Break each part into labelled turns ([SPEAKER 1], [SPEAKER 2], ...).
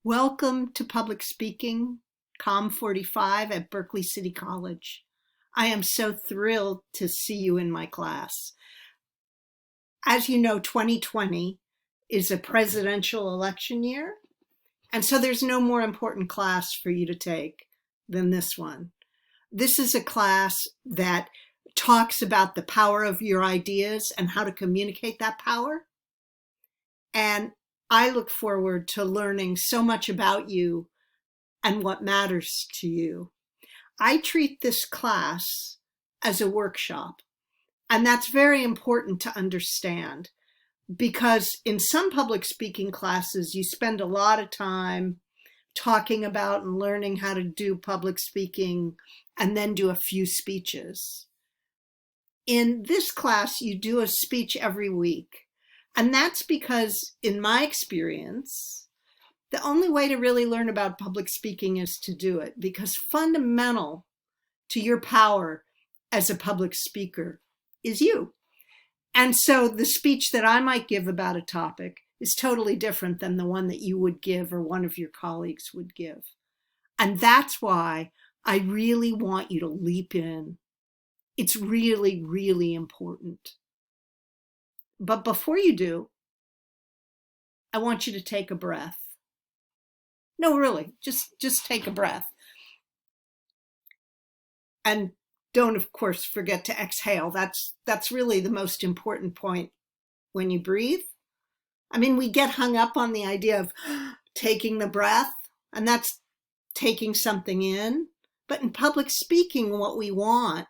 [SPEAKER 1] Welcome to Public Speaking, COM45 at Berkeley City College. I am so thrilled to see you in my class. As you know, 2020 is a presidential election year, and so there's no more important class for you to take than this one. This is a class that talks about the power of your ideas and how to communicate that power. And I look forward to learning so much about you and what matters to you. I treat this class as a workshop, and that's very important to understand because in some public speaking classes, you spend a lot of time talking about and learning how to do public speaking and then do a few speeches. In this class, you do a speech every week. And that's because, in my experience, the only way to really learn about public speaking is to do it, because fundamental to your power as a public speaker is you. And so the speech that I might give about a topic is totally different than the one that you would give or one of your colleagues would give. And that's why I really want you to leap in. It's really, really important. But before you do, I want you to take a breath. No, really, just take a breath. And don't, of course, forget to exhale. That's really the most important point when you breathe. I mean, we get hung up on the idea of taking the breath, and that's taking something in. But in public speaking, what we want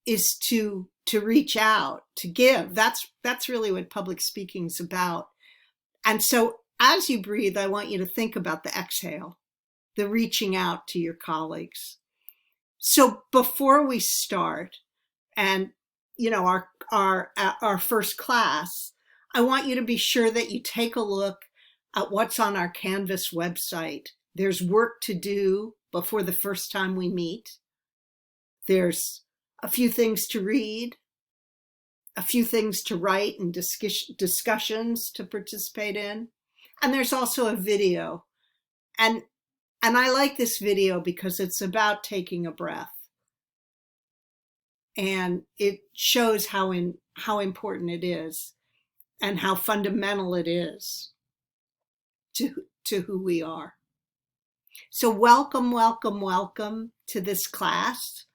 [SPEAKER 1] is to reach out, to give. That's really what public speaking is about. And so as you breathe, I want you to think about the exhale, the reaching out to your colleagues. So before we start, and our first class, I want you to be sure that you take a look at what's on our Canvas website. There's work to do before the first time we meet. There's a few things to read, a few things to write, and discussions to participate in. And there's also a video. And I like this video because it's about taking a breath. And it shows how important it is and how fundamental it is to who we are. So welcome, welcome, welcome to this class.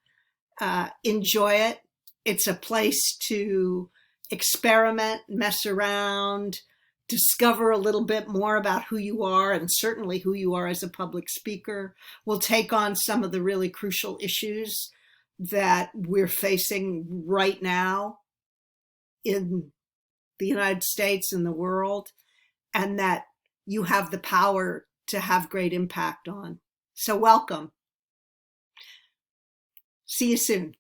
[SPEAKER 1] Enjoy it. It's a place to experiment, mess around, discover a little bit more about who you are and certainly who you are as a public speaker. We'll take on some of the really crucial issues that we're facing right now in the United States and the world, and that you have the power to have great impact on. So welcome. See you soon.